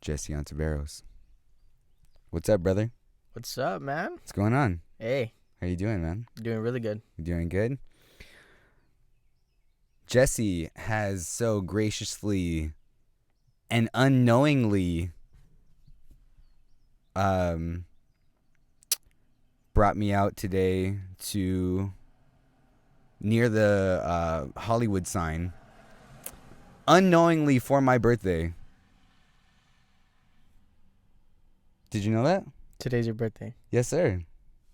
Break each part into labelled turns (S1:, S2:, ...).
S1: Jesse Ontiveros. What's up, brother?
S2: What's up, man?
S1: What's going on?
S2: Hey,
S1: How you doing, man?
S2: doing really good.
S1: You doing good? Jesse has so graciously and unknowingly brought me out today to near the Hollywood sign unknowingly for my birthday. Did you know that?
S2: Today's your birthday.
S1: Yes, sir.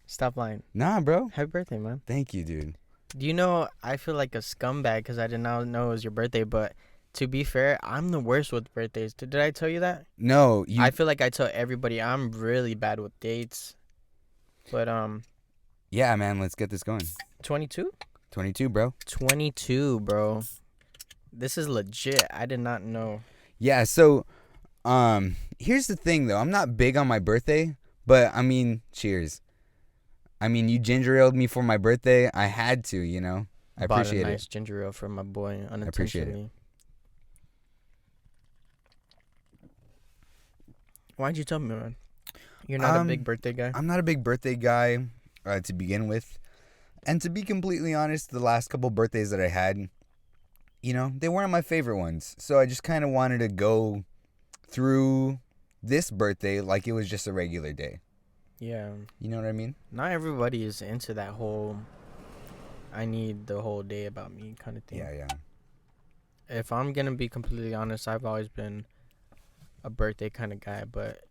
S2: Stop lying.
S1: Nah, bro.
S2: Happy birthday, man.
S1: Thank you, dude.
S2: Do you know, I feel like a scumbag because I did not know it was your birthday, but to be fair, I'm the worst with birthdays. Did I tell you that?
S1: No,
S2: I feel like I tell everybody I'm really bad with dates. But,
S1: Yeah, man, let's get this going.
S2: 22?
S1: 22, bro.
S2: 22, bro. This is legit. I did not know.
S1: Yeah, so here's the thing though. I'm not big on my birthday, but I mean, cheers. I mean, you ginger aled me for my birthday. I had to, you know. I appreciate
S2: Bought a nice
S1: it.
S2: ginger ale for my boy unintentionally.
S1: appreciate it.
S2: Why'd you tell me, man? You're not a big birthday guy?
S1: I'm not a big birthday guy to begin with. And to be completely honest, the last couple birthdays that I had, you know, they weren't my favorite ones. So I just kind of wanted to go through this birthday like it was just a regular day.
S2: Yeah.
S1: You know what I mean?
S2: Not everybody is into that whole I need the whole day about me kind of thing.
S1: Yeah.
S2: If I'm going to be completely honest, I've always been a birthday kind of guy, but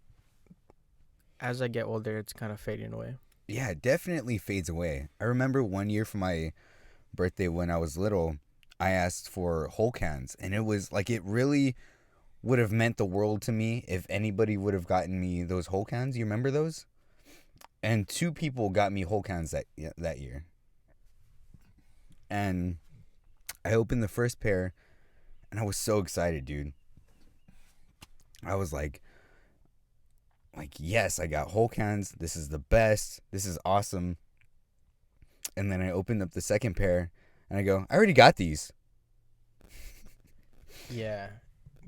S2: as I get older, it's kind of fading away.
S1: Yeah, it definitely fades away. I remember one year for my birthday when I was little, I asked for whole cans, and it was like it really would have meant the world to me if anybody would have gotten me those whole cans. You remember those? And 2 people got me whole cans that year. And I opened the first pair, and I was so excited, dude. I was like, yes, I got whole cans. This is the best. This is awesome. And then I opened up the second pair, and I go, I already got these.
S2: Yeah.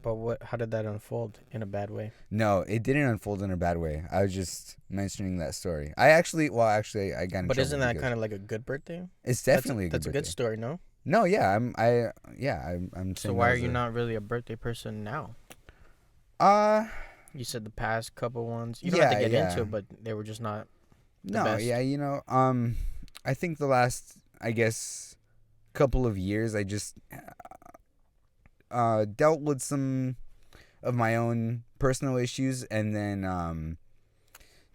S2: But how did that unfold in a bad way?
S1: No, it didn't unfold in a bad way. I was just mentioning that story. I got in trouble.
S2: But isn't that kind of like a good birthday?
S1: It's definitely
S2: That's a good story, no?
S1: No, yeah, I'm
S2: So why are you not really a birthday person now? You said the past couple ones. You don't have to get into it, but they were just not the best.
S1: Yeah, you know, I think the last, I guess, couple of years, I just dealt with some of my own personal issues, and then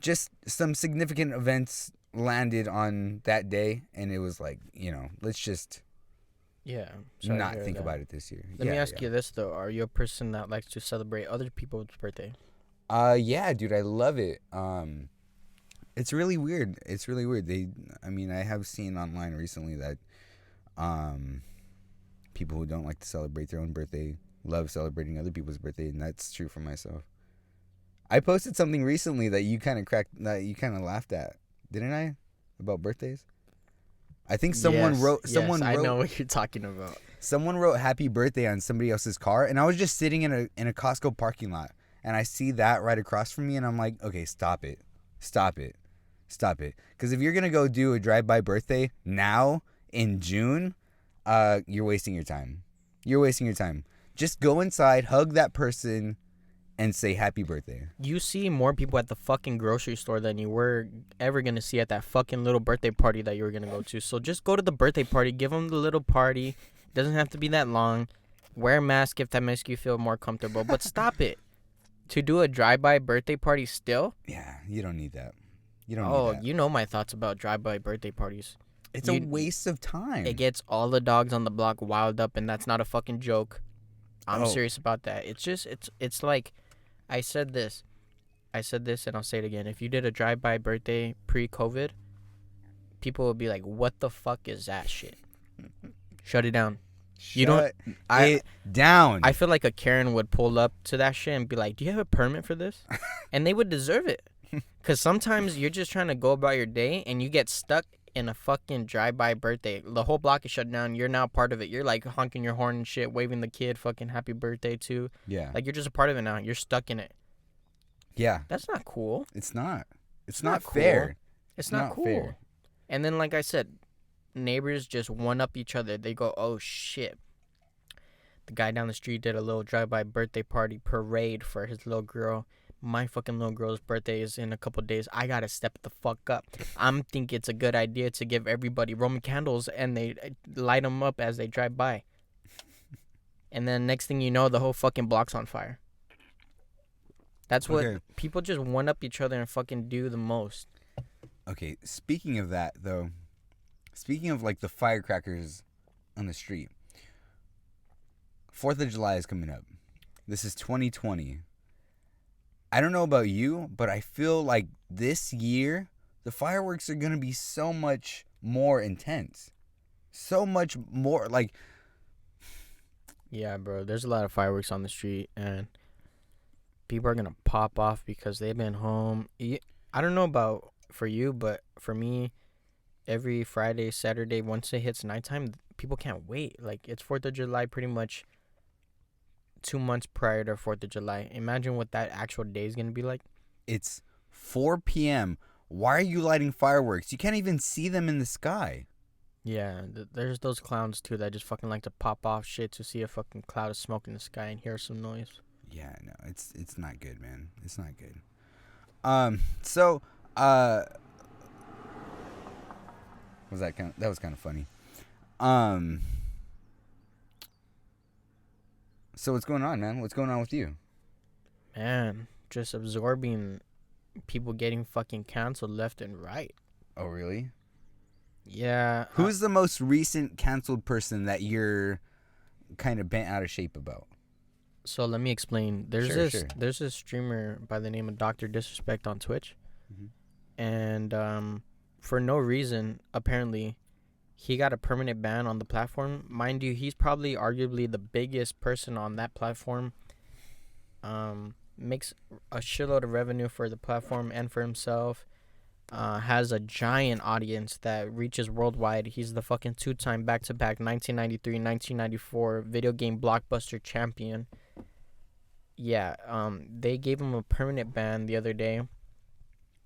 S1: just some significant events landed on that day, and it was like, you know, let's just not think about it this year.
S2: Let me ask you this though: are you a person that likes to celebrate other people's birthday?
S1: Yeah, dude, I love it. It's really weird. I have seen online recently that people who don't like to celebrate their own birthday love celebrating other people's birthday, and that's true for myself. I posted something recently that you kind of laughed at, didn't I? About birthdays. I think someone wrote.
S2: I know what you're talking about.
S1: Someone wrote "Happy Birthday" on somebody else's car, and I was just sitting in a Costco parking lot, and I see that right across from me, and I'm like, okay, stop it. Because if you're gonna go do a drive-by birthday now in June, you're wasting your time. Just go inside, hug that person, and say happy birthday.
S2: You see more people at the fucking grocery store than you were ever going to see at that fucking little birthday party that you were going to go to. So just go to the birthday party. Give them the little party. It doesn't have to be that long. Wear a mask if that makes you feel more comfortable. But stop it. To do a drive-by birthday party still?
S1: Yeah, you don't need that. You
S2: know my thoughts about drive-by birthday parties.
S1: It's a waste of time.
S2: It gets all the dogs on the block wild up, and that's not a fucking joke. I'm serious about that. It's just, it's like... I said this, and I'll say it again. If you did a drive-by birthday pre-COVID, people would be like, "What the fuck is that shit?" Shut it down.
S1: Shut it down.
S2: I feel like a Karen would pull up to that shit and be like, "Do you have a permit for this?" And they would deserve it, because sometimes you're just trying to go about your day and you get stuck in a fucking drive-by birthday. The whole block is shut down. You're now part of it. You're like honking your horn and shit, waving the kid fucking happy birthday too.
S1: Yeah.
S2: Like you're just a part of it now. You're stuck in it.
S1: Yeah.
S2: That's not cool.
S1: It's not. It's
S2: not
S1: not
S2: cool.
S1: fair.
S2: It's not cool.
S1: Fair.
S2: And then, like I said, neighbors just one up each other. They go, oh shit, the guy down the street did a little drive-by birthday party parade for his little girl. My fucking little girl's birthday is in a couple days. I gotta step the fuck up. I'm think it's a good idea to give everybody Roman candles and they light them up as they drive by. And then next thing you know, the whole fucking block's on fire. That's what people just one up each other and fucking do the most.
S1: Okay, speaking of that though, speaking of like the firecrackers on the street, 4th of July is coming up. This is 2020. I don't know about you, but I feel like this year the fireworks are gonna be so much more intense, so much more like.
S2: Yeah, bro. There's a lot of fireworks on the street, and people are gonna pop off because they've been home. I don't know about for you, but for me, every Friday, Saturday, once it hits nighttime, people can't wait. Like, it's 4th of July pretty much 2 months prior to 4th of July. Imagine what that actual day is gonna be like.
S1: It's 4 p.m. Why are you lighting fireworks? You can't even see them in the sky.
S2: Yeah, there's those clowns too that just fucking like to pop off shit to see a fucking cloud of smoke in the sky and hear some noise.
S1: Yeah, no, it's not good, man. It's not good. That was kind of funny. So what's going on, man? What's going on with you?
S2: Man, just absorbing people getting fucking canceled left and right.
S1: Oh, really?
S2: Yeah.
S1: Who's the most recent canceled person that you're kind of bent out of shape about?
S2: So let me explain. There's this streamer by the name of DrDisrespect on Twitch. Mm-hmm. And for no reason, apparently, he got a permanent ban on the platform. Mind you, he's probably arguably the biggest person on that platform. Makes a shitload of revenue for the platform and for himself. Has a giant audience that reaches worldwide. He's the fucking 2-time back-to-back 1993-1994 video game blockbuster champion. Yeah, they gave him a permanent ban the other day,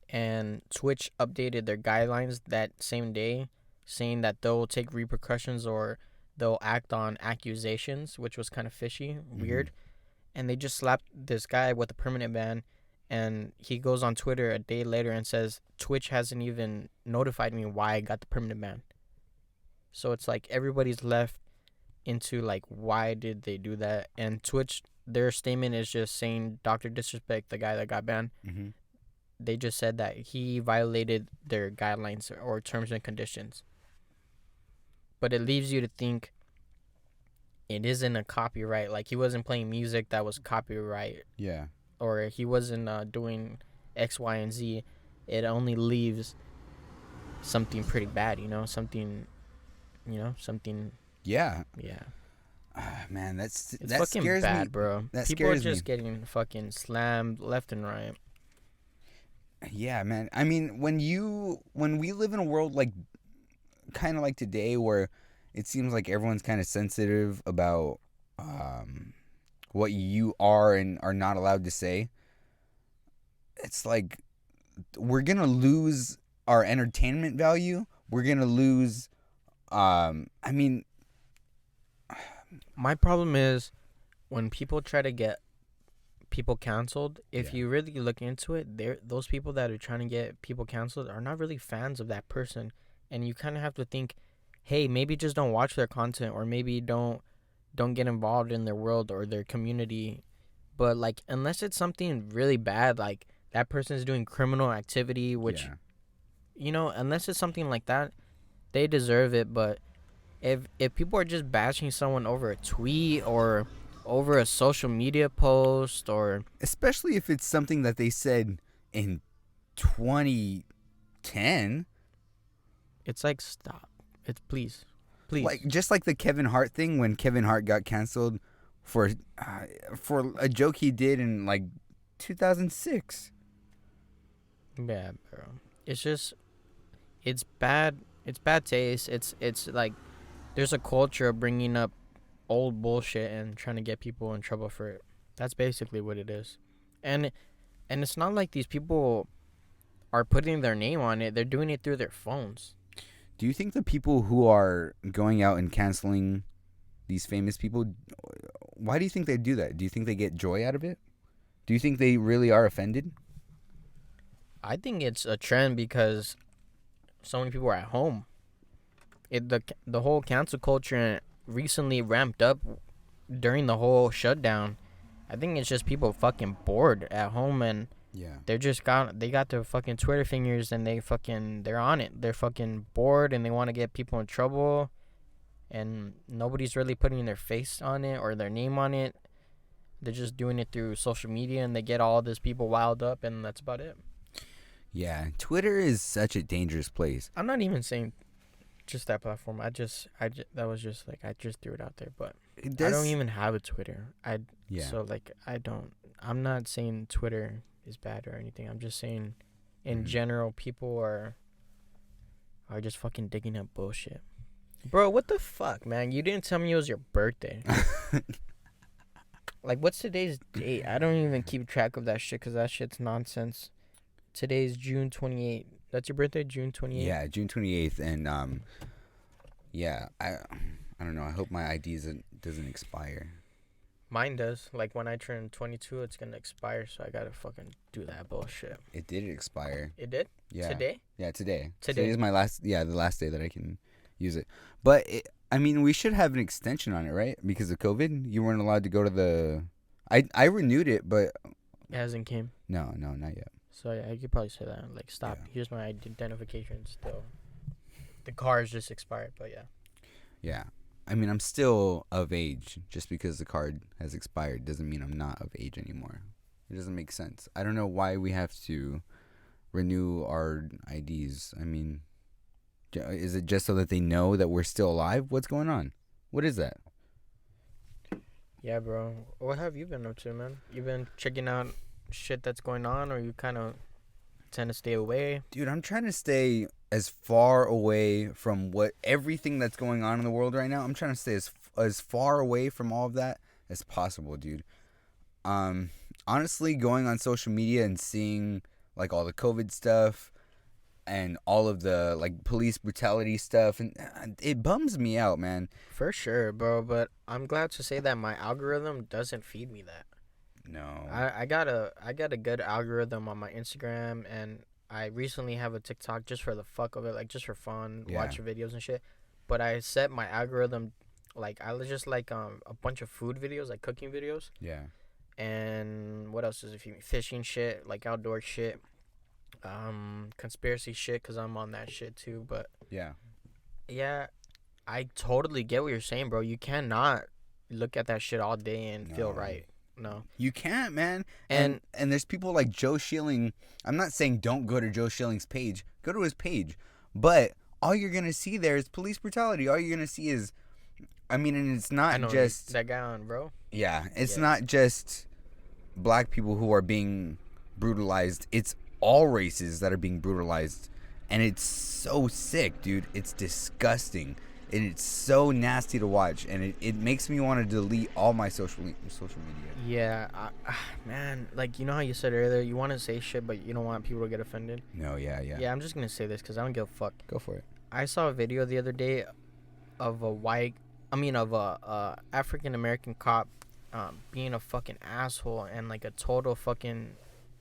S2: and Twitch updated their guidelines that same day, saying that they'll take repercussions or they'll act on accusations, which was kind of fishy, weird. And they just slapped this guy with a permanent ban. And he goes on Twitter a day later and says, Twitch hasn't even notified me why I got the permanent ban. So it's like everybody's left into like, why did they do that? And Twitch, their statement is just saying DrDisrespect, the guy that got banned. Mm-hmm. They just said that he violated their guidelines or terms and conditions. But it leaves you to think it isn't a copyright. Like, he wasn't playing music that was copyright.
S1: Yeah.
S2: Or he wasn't doing X, Y, and Z. It only leaves something pretty bad, something.
S1: Yeah.
S2: Yeah.
S1: Man, that
S2: fucking
S1: scares
S2: bad,
S1: me,
S2: bro.
S1: That
S2: People
S1: scares
S2: are just
S1: me.
S2: getting fucking slammed left and right.
S1: Yeah, man. I mean, when we live in a world like, kind of like today, where it seems like everyone's kind of sensitive about what you are and are not allowed to say, it's like we're gonna lose our entertainment value. We're gonna lose. I mean,
S2: my problem is when people try to get people canceled. If you really look into it, those people that are trying to get people canceled are not really fans of that person, and you kind of have to think, hey, maybe just don't watch their content, or maybe don't get involved in their world or their community. But like, unless it's something really bad, like that person is doing criminal activity, which unless it's something like that, they deserve it. But if people are just bashing someone over a tweet or over a social media post, or
S1: especially if it's something that they said in 2010,
S2: it's like, stop. It's please.
S1: Like, just like the Kevin Hart thing, when Kevin Hart got canceled for a joke he did in like 2006.
S2: Yeah, bro. It's just, it's bad. It's bad taste. It's like there's a culture of bringing up old bullshit and trying to get people in trouble for it. That's basically what it is. And And it's not like these people are putting their name on it. They're doing it through their phones.
S1: Do you think the people who are going out and canceling these famous people, why do you think they do that? Do you think they get joy out of it? Do you think they really are offended?
S2: I think it's a trend because so many people are at home. The whole cancel culture recently ramped up during the whole shutdown. I think it's just people fucking bored at home, and
S1: Yeah.
S2: they got their fucking Twitter fingers, and they're on it. They're fucking bored, and they want to get people in trouble, and nobody's really putting their face on it or their name on it. They're just doing it through social media, and they get all these people riled up, and that's about it.
S1: Yeah. Twitter is such a dangerous place.
S2: I'm not even saying just that platform. I just that was just like I just threw it out there, but I don't even have a Twitter.
S1: Yeah.
S2: So like I'm not saying Twitter is bad or anything. I'm just saying in general people are just fucking digging up bullshit. Bro, what the fuck, man? You didn't tell me it was your birthday. Like, what's today's date? I don't even keep track of that shit because that shit's nonsense. Today's June 28th. That's your birthday, June 28th?
S1: Yeah, June 28th, and yeah, I don't know. I hope my ID doesn't expire.
S2: Mine does. Like, when I turn 22, it's gonna expire, so I gotta fucking do that bullshit.
S1: It did expire.
S2: It did?
S1: Yeah.
S2: Today?
S1: Yeah, today.
S2: Today.
S1: Today is my the last day that I can use it. But I mean, we should have an extension on it, right? Because of COVID, you weren't allowed to go to the. I renewed it, but
S2: It hasn't came.
S1: no, not yet.
S2: So yeah, I could probably say that. Like, stop.
S1: Yeah.
S2: Here's my identification still. The car is just expired, but yeah.
S1: Yeah. I mean, I'm still of age. Just because the card has expired doesn't mean I'm not of age anymore. It doesn't make sense. I don't know why we have to renew our IDs. I mean, is it just so that they know that we're still alive? What's going on? What is that?
S2: Yeah, bro. What have you been up to, man? You been checking out shit that's going on, or you kind of tend to stay away?
S1: Dude, I'm trying to stay as far away from everything that's going on in the world right now. I'm trying to stay as far away from all of that as possible, dude. Honestly, going on social media and seeing like all the COVID stuff and all of the like police brutality stuff, and it bums me out, man.
S2: For sure, bro. But I'm glad to say that my algorithm doesn't feed me that.
S1: No.
S2: I got a good algorithm on my Instagram, and I recently have a TikTok just for the fuck of it, like just for fun,
S1: Yeah.
S2: watch videos and shit. But I set my algorithm like I was just like a bunch of food videos, like cooking videos,
S1: Yeah.
S2: and what else is it? Fishing shit, like outdoor shit, conspiracy shit, cause I'm on that shit too. But
S1: Yeah.
S2: yeah, I totally get what you're saying, bro. You cannot look at that shit all day and feel
S1: No.
S2: right. No.
S1: You can't, man. And there's people like Joe Schilling. I'm not saying don't go to Joe Schilling's page. Go to his page. But all you're going to see there is police brutality. All you're going to see is, I mean, and it's
S2: I
S1: not
S2: know
S1: just,
S2: that guy on, bro.
S1: yeah, it's
S2: Yeah.
S1: not just black people who are being brutalized. It's all races that are being brutalized. And it's so sick, dude. It's disgusting. And it's so nasty to watch. And it makes me want to delete all my social media.
S2: Yeah, man, like, you know how you said earlier, you want to say shit, but you don't want people to get offended?
S1: No, yeah.
S2: Yeah, I'm just going to say this because I don't give a fuck.
S1: Go for it.
S2: I saw a video the other day of a African-American cop being a fucking asshole and, like, a total fucking,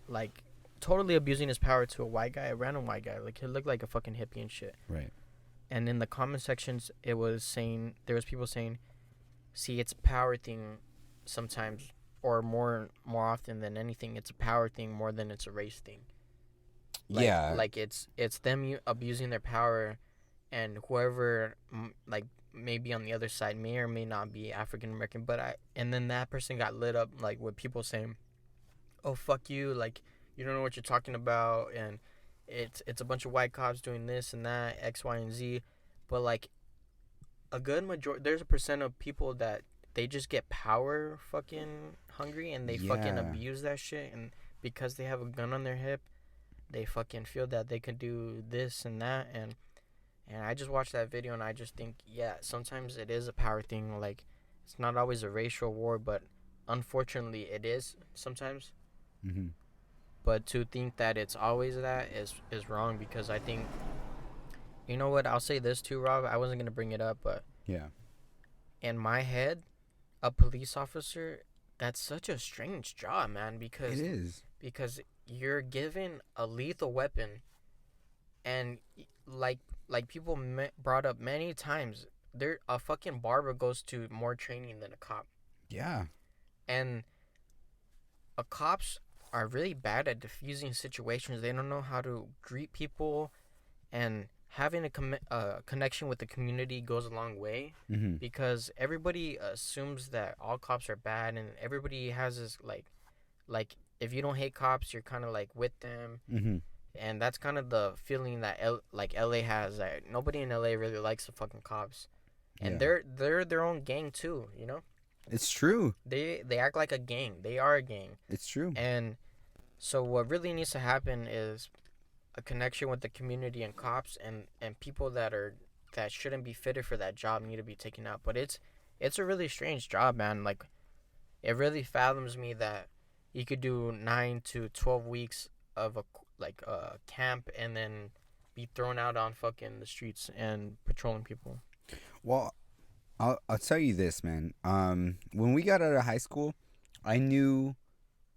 S2: like, totally abusing his power to a random white guy. Like, he looked like a fucking hippie and shit.
S1: Right.
S2: And in the comment sections, there was people saying, see, it's a power thing sometimes, or more often than anything, it's a power thing more than it's a race thing. Like,
S1: yeah.
S2: Like, it's them abusing their power, and whoever, like, maybe on the other side may or may not be African American, and then that person got lit up, like, with people saying, oh, fuck you, like, you don't know what you're talking about, and it's a bunch of white cops doing this and that, X, Y, and Z. But, like, a good majority, there's a percent of people that they just get power fucking hungry, and they fucking
S1: Yeah.
S2: abuse that shit, and because they have a gun on their hip, they fucking feel that they can do this and that, and I just watched that video, and I just think, yeah, sometimes it is a power thing. Like, it's not always a racial war, but unfortunately it is sometimes.
S1: Mm-hmm.
S2: But to think that it's always that is wrong, because I think, you know what, I'll say this too, Rob. I wasn't gonna bring it up, but
S1: Yeah.
S2: in my head, a police officer, that's such a strange job, man,
S1: It is.
S2: because you're given a lethal weapon, and like people brought up many times, there a fucking barber goes to more training than a cop,
S1: Yeah.
S2: and a cops are really bad at diffusing situations. They don't know how to greet people, and having a connection with the community goes a long way,
S1: Mm-hmm.
S2: because everybody assumes that all cops are bad, and everybody has this like if you don't hate cops, you're kind of like with them,
S1: Mm-hmm.
S2: and that's kind of the feeling that LA has, that nobody in LA really likes the fucking cops, and
S1: Yeah.
S2: they're their own gang too, you know.
S1: It's true.
S2: They act like a gang. They are a gang.
S1: It's true.
S2: And so what really needs to happen is a connection with the community and cops, and people that shouldn't be fitted for that job need to be taken out. But it's a really strange job, man. Like, it really fathoms me that you could do 9 to 12 weeks of a camp, and then be thrown out on fucking the streets and patrolling people.
S1: Well, I'll tell you this, man. When we got out of high school, I knew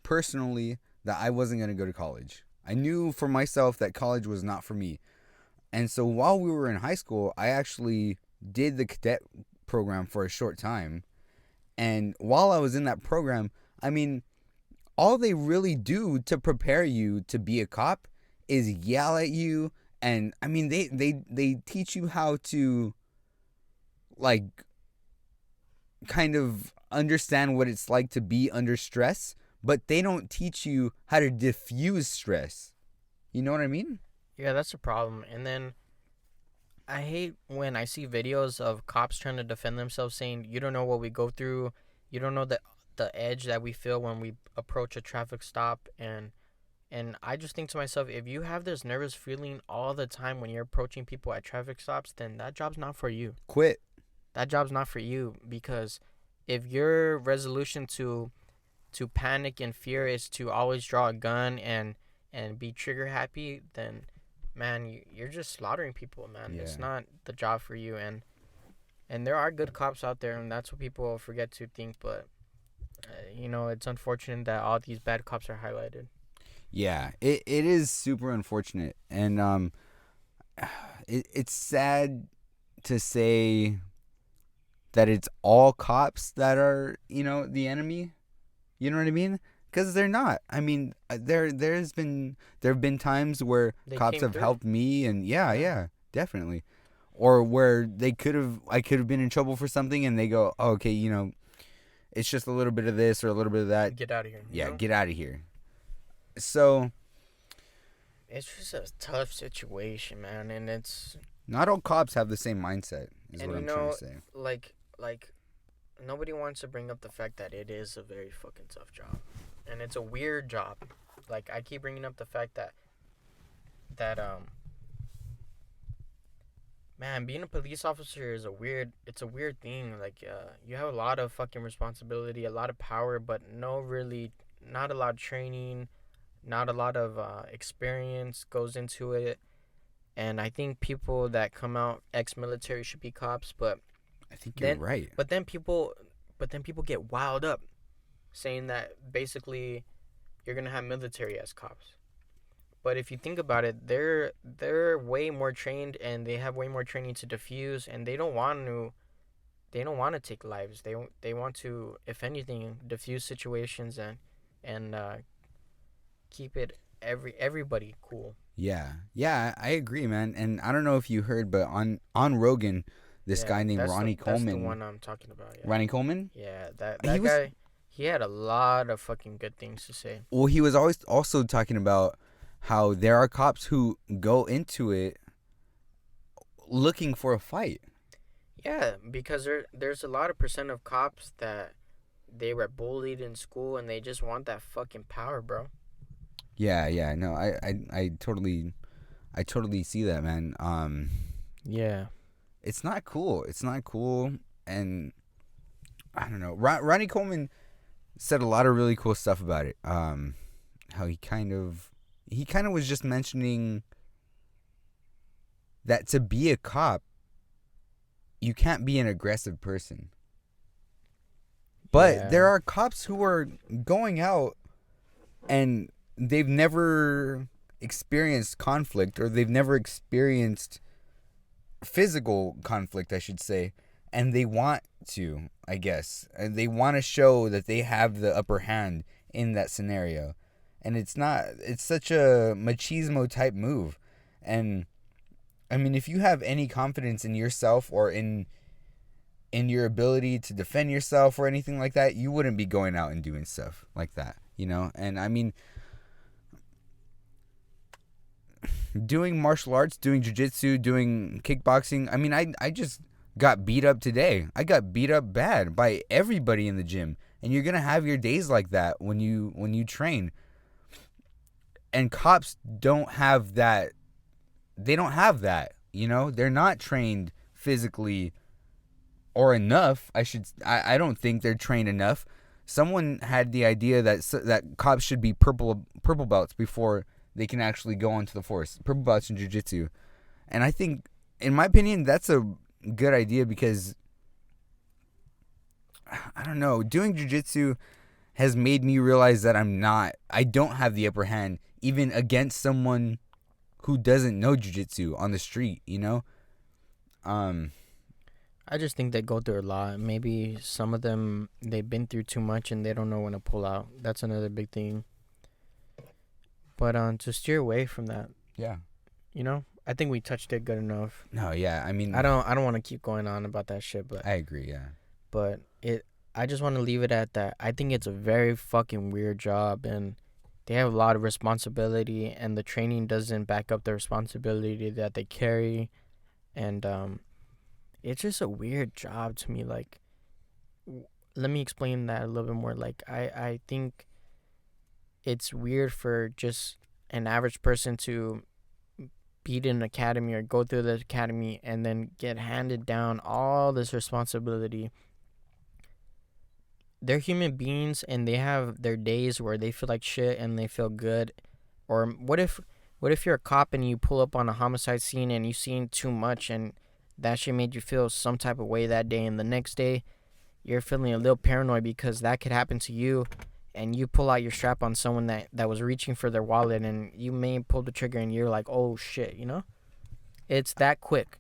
S1: personally that I wasn't gonna go to college. I knew for myself that college was not for me. And so while we were in high school, I actually did the cadet program for a short time. And while I was in that program, I mean, all they really do to prepare you to be a cop is yell at you. And I mean, they teach you how to, like, kind of understand what it's like to be under stress, but they don't teach you how to diffuse stress. You know what I mean?
S2: Yeah, that's a problem. And then I hate when I see videos of cops trying to defend themselves, saying, "You don't know what we go through. You don't know the edge that we feel when we approach a traffic stop." And I just think to myself, if you have this nervous feeling all the time when you're approaching people at traffic stops, then that job's not for you.
S1: Quit.
S2: That job's not for you, because if your resolution to panic and fear is to always draw a gun and be trigger happy, then, man, you're just slaughtering people, man.
S1: Yeah.
S2: It's not the job for you. And there are good cops out there, and that's what people forget to think. But it's unfortunate that all these bad cops are highlighted.
S1: Yeah, it is super unfortunate. And it's sad to say that it's all cops that are, the enemy. You know what I mean? Because they're not. I mean, there have been times where
S2: They
S1: cops
S2: came
S1: have
S2: through.
S1: helped me, and yeah, definitely. Or where I could have been in trouble for something, and they go, oh, okay, it's just a little bit of this or a little bit of that.
S2: Get out of here.
S1: Yeah, get out of here. So
S2: It's just a tough situation, man, and it's
S1: not all cops have the same mindset. Is
S2: and
S1: what I'm trying to say.
S2: like nobody wants to bring up the fact that it is a very fucking tough job, and it's a weird job. Like, I keep bringing up the fact that man, being a police officer is a weird thing. Like, you have a lot of fucking responsibility, a lot of power, but not a lot of training, not a lot of experience goes into it. And I think people that come out ex-military should be cops, but
S1: I think you're
S2: then
S1: right.
S2: but then people get wild up, saying that basically you're gonna have military as cops. But if you think about it, they're way more trained, and they have way more training to defuse, and they don't want to take lives. They want to, if anything, defuse situations and keep it everybody cool.
S1: Yeah, I agree, man. And I don't know if you heard, but on Rogan, this guy named Ronnie Coleman.
S2: That's the one I'm talking about. Yeah.
S1: Ronnie Coleman?
S2: Yeah, that guy. He had a lot of fucking good things to say.
S1: Well, he was always also talking about how there are cops who go into it looking for a fight.
S2: Yeah, because there's a lot of percent of cops that they were bullied in school, and they just want that fucking power, bro.
S1: Yeah, no, I totally see that, man.
S2: Yeah.
S1: It's not cool. And I don't know. Ronnie Coleman said a lot of really cool stuff about it. how he kind of was just mentioning that to be a cop, you can't be an aggressive person. But there are cops who are going out and they've never experienced conflict, or they've never experienced physical conflict, I should say, and they want to, I guess. And they want to show that they have the upper hand in that scenario. And it's such a machismo type move. And I mean, if you have any confidence in yourself or in your ability to defend yourself or anything like that, you wouldn't be going out and doing stuff like that, you know? And I mean, doing martial arts, doing jiu-jitsu, doing kickboxing, I mean, I just got beat up today. I got beat up bad by everybody in the gym. And you're going to have your days like that when you train. And cops don't have that. They don't have that, you know? They're not trained physically or enough. I don't think they're trained enough. Someone had the idea that cops should be purple belts before they can actually go onto the force. Purple belts in jiu-jitsu. And I think, in my opinion, that's a good idea because, I don't know, doing jiu-jitsu has made me realize that I don't have the upper hand even against someone who doesn't know jiu-jitsu on the street, you know?
S2: I just think they go through a lot. Maybe some of them, they've been through too much and they don't know when to pull out. That's another big thing. But to steer away from that,
S1: Yeah.
S2: you know, I think we touched it good enough.
S1: No, yeah, I mean,
S2: I don't want to keep going on about that shit, but
S1: I agree, yeah.
S2: But I just want to leave it at that. I think it's a very fucking weird job, and they have a lot of responsibility, and the training doesn't back up the responsibility that they carry, and it's just a weird job to me. Like, let me explain that a little bit more. Like, I think it's weird for just an average person to beat an academy or go through the academy and then get handed down all this responsibility. They're human beings and they have their days where they feel like shit and they feel good. Or what if you're a cop and you pull up on a homicide scene and you've seen too much and that shit made you feel some type of way that day, and the next day you're feeling a little paranoid because that could happen to you, and you pull out your strap on someone that was reaching for their wallet and you may pull the trigger and you're like, oh shit, you know? It's that quick.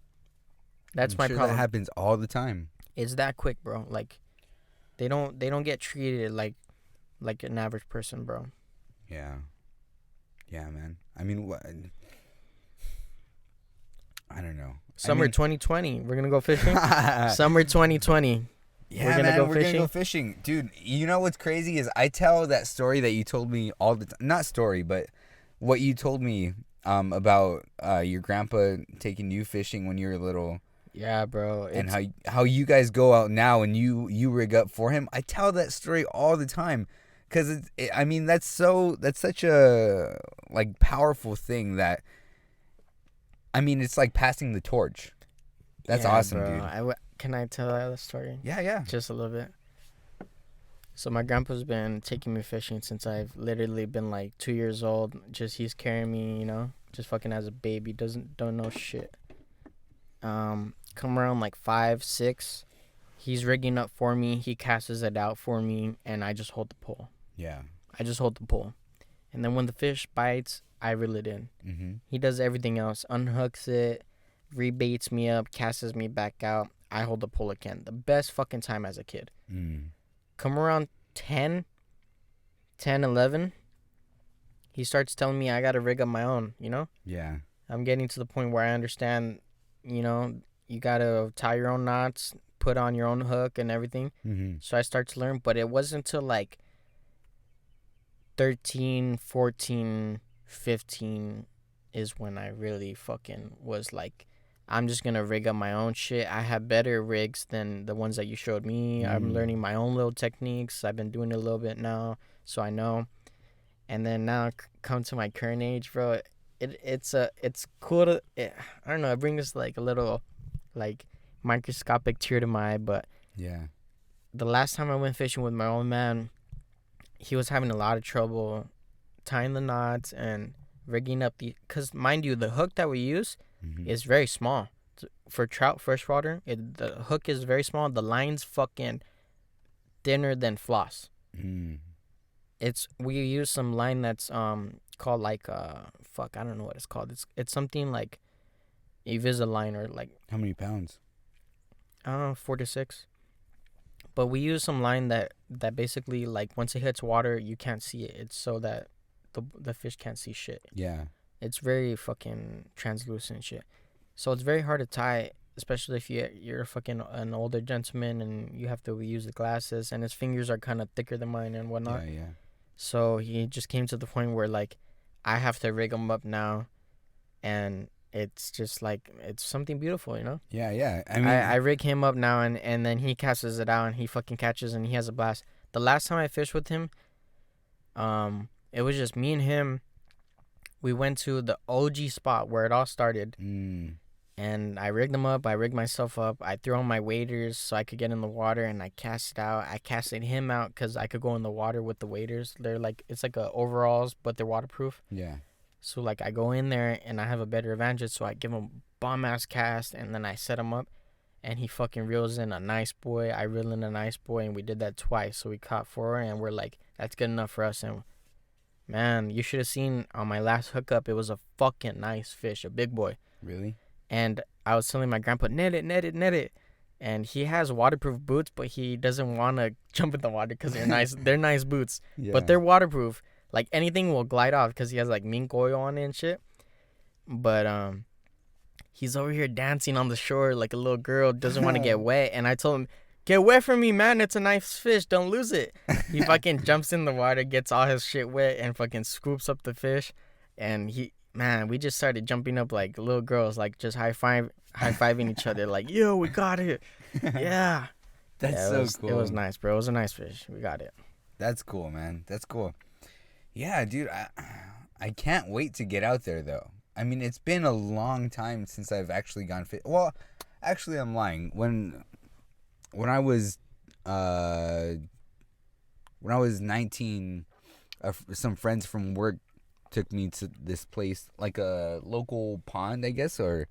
S2: That's my problem.
S1: That happens all the time.
S2: It's that quick, bro. Like, they don't get treated like an average person, bro.
S1: Yeah. Yeah, man. I mean, what? I don't know.
S2: Summer 2020. We're going to go fishing? Summer 2020.
S1: Yeah, we're gonna go fishing. Dude, you know what's crazy is I tell that story that you told me all the time. Not story, but what you told me about your grandpa taking you fishing when you were little.
S2: Yeah, bro.
S1: And how you guys go out now and you rig up for him. I tell that story all the time because I mean that's such a like powerful thing that, I mean, it's like passing the torch. That's awesome, bro. Dude.
S2: Can I tell the story?
S1: Yeah.
S2: Just a little bit. So my grandpa's been taking me fishing since I've literally been like 2 years old. Just he's carrying me, you know, just fucking as a baby. Don't know shit. Come around like 5, 6, he's rigging up for me. He casts it out for me, and I just hold the pole.
S1: Yeah.
S2: I just hold the pole, and then when the fish bites, I reel it in.
S1: Mm-hmm.
S2: He does everything else, unhooks it, rebaits me up, casts me back out. I hold the pole again. The best fucking time as a kid. Come around 10, 11, he starts telling me I got to rig up my own, you know?
S1: Yeah.
S2: I'm getting to the point where I understand, you know, you got to tie your own knots, put on your own hook and everything.
S1: Mm-hmm.
S2: So I start to learn, but it wasn't until like 13, 14, 15 is when I really fucking was like, I'm just going to rig up my own shit. I have better rigs than the ones that you showed me. I'm learning my own little techniques. I've been doing it a little bit now, so I know. And then now come to my current age, bro. It's cool to, I don't know, it brings like a little like microscopic tear to my eye, but
S1: yeah.
S2: The last time I went fishing with my old man, he was having a lot of trouble tying the knots and rigging up because mind you, the hook that we use
S1: Mm-hmm.
S2: is very small. For trout freshwater, the hook is very small. The line's fucking thinner than floss.
S1: Mm.
S2: We use some line that's called like fuck, I don't know what it's called. It's something like Invisalign or like
S1: How many pounds?
S2: I don't know, 4 to 6. But we use some line that basically like once it hits water you can't see it. It's so that the fish can't see shit.
S1: Yeah.
S2: It's very fucking translucent shit. So it's very hard to tie, especially if you're fucking an older gentleman and you have to use the glasses and his fingers are kind of thicker than mine and whatnot.
S1: Yeah.
S2: So he just came to the point where like I have to rig him up now, and it's just like it's something beautiful, you know.
S1: Yeah. I mean,
S2: I rig him up now, and then he casts it out and he fucking catches and he has a blast. The last time I fished with him, it was just me and him. We went to the OG spot where it all started. And I rigged them up. I rigged myself up. I threw on my waders so I could get in the water, and I cast it out. I casted him out because I could go in the water with the waders. They're like, it's like overalls, but they're waterproof.
S1: Yeah.
S2: So like I go in there and I have a better advantage. So I give him bomb ass cast, and then I set him up, and he fucking reels in a nice boy. I reel in a nice boy, and we did that twice. So we caught 4, and we're like, that's good enough for us. And man, you should have seen on my last hookup. It was a fucking nice fish, a big boy.
S1: Really?
S2: And I was telling my grandpa, net it. And he has waterproof boots, but he doesn't want to jump in the water because they're nice. They're nice boots, but they're waterproof. Like anything will glide off because he has like mink oil on it and shit. But he's over here dancing on the shore like a little girl, doesn't want to get wet. And I told him, get wet for me, man. It's a nice fish. Don't lose it. He fucking jumps in the water, gets all his shit wet, and fucking scoops up the fish. And man, we just started jumping up like little girls, like just high-fiving each other, like, yo, we got it. Yeah.
S1: That's cool.
S2: It was nice, bro. It was a nice fish. We got it.
S1: That's cool, man. That's cool. Yeah, dude, I can't wait to get out there, though. I mean, it's been a long time since I've actually gone fish. Well, actually, I'm lying. When I was 19, some friends from work took me to this place, like a local pond, I guess, or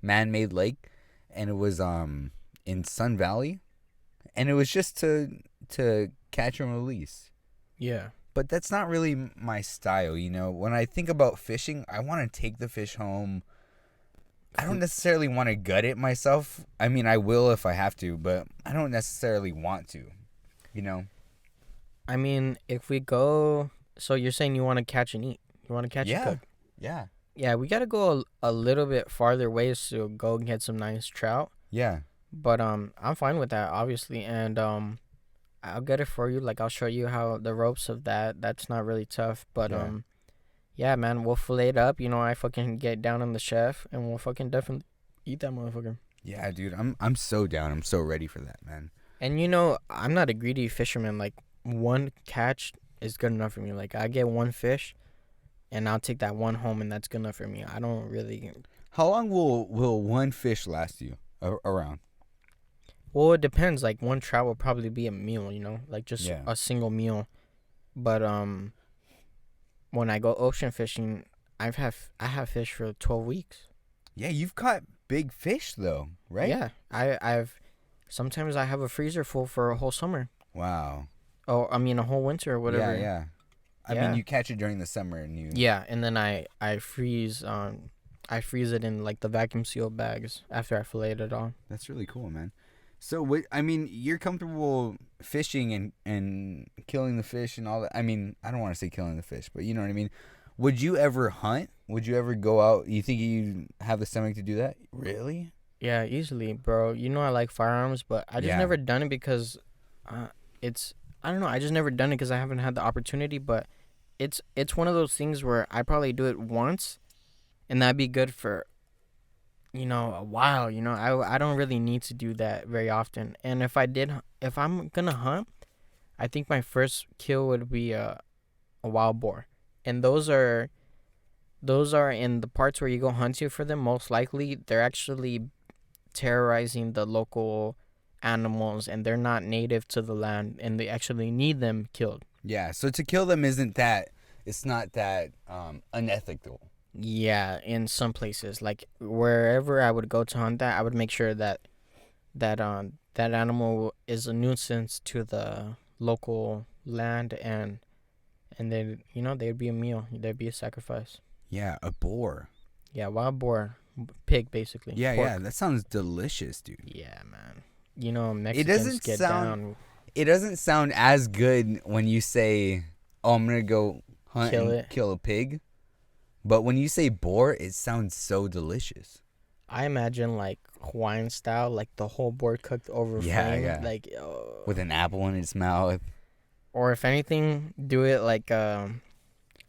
S1: man-made lake, and it was in Sun Valley, and it was just to catch and release.
S2: Yeah.
S1: But that's not really my style, you know. When I think about fishing, I want to take the fish home. I don't necessarily want to gut it myself. I mean, I will if I have to, but I don't necessarily want to, you know.
S2: I mean, if we go, so you're saying you want to catch and eat? You want to catch and cook?
S1: Yeah.
S2: Yeah, we got to go a little bit farther ways to go and get some nice trout.
S1: Yeah.
S2: But I'm fine with that, obviously, and I'll get it for you. Like, I'll show you how the ropes of that. That's not really tough, but yeah, man, we'll fillet it up. You know, I fucking get down on the chef, and we'll fucking definitely eat that motherfucker.
S1: Yeah, dude, I'm so down. I'm so ready for that, man.
S2: And you know, I'm not a greedy fisherman. Like, one catch is good enough for me. Like, I get one fish, and I'll take that one home, and that's good enough for me. I don't really.
S1: How long will one fish last you around?
S2: Well, it depends. Like, one trout will probably be a meal, you know, like just a single meal. But when I go ocean fishing, I have fish for 12 weeks.
S1: Yeah, you've caught big fish though, right?
S2: Yeah, I've sometimes I have a freezer full for a whole summer.
S1: Wow.
S2: Oh, I mean a whole winter or whatever.
S1: Yeah. I mean, you catch it during the summer and you.
S2: Yeah, and then I freeze it in like the vacuum sealed bags after I fillet it all.
S1: That's really cool, man. So, I mean, you're comfortable fishing and killing the fish and all that. I mean, I don't want to say killing the fish, but you know what I mean. Would you ever hunt? Would you ever go out? You think you have the stomach to do that? Really?
S2: Yeah, easily, bro. You know I like firearms, but I just never done it because I don't know. I just never done it because I haven't had the opportunity. But it's one of those things where I probably do it once, and that'd be good for, you know, a while. You know, I don't really need to do that very often. And if I'm gonna hunt, I think my first kill would be a wild boar, and those are in the parts where you go hunting for them. Most likely, they're actually terrorizing the local animals, and they're not native to the land, and they actually need them killed.
S1: Yeah. So to kill them isn't that it's not that unethical.
S2: Yeah, in some places, like wherever I would go to hunt that, I would make sure that animal is a nuisance to the local land, and then there'd be a meal, there'd be a sacrifice.
S1: Yeah, a boar.
S2: Yeah, wild boar, pig basically.
S1: Yeah,
S2: Pork.
S1: yeah, that sounds delicious, dude.
S2: Yeah, man.
S1: It
S2: Mexicans
S1: doesn't
S2: get
S1: sound
S2: down,
S1: it doesn't sound as good when you say, "Oh, I'm gonna go hunt
S2: kill
S1: and
S2: it.
S1: kill a pig," but when you say boar, it sounds so delicious.
S2: I imagine like Hawaiian style, like the whole boar cooked over
S1: Yeah,
S2: flame,
S1: yeah.
S2: like,
S1: With an apple in its mouth.
S2: or if anything, do it like a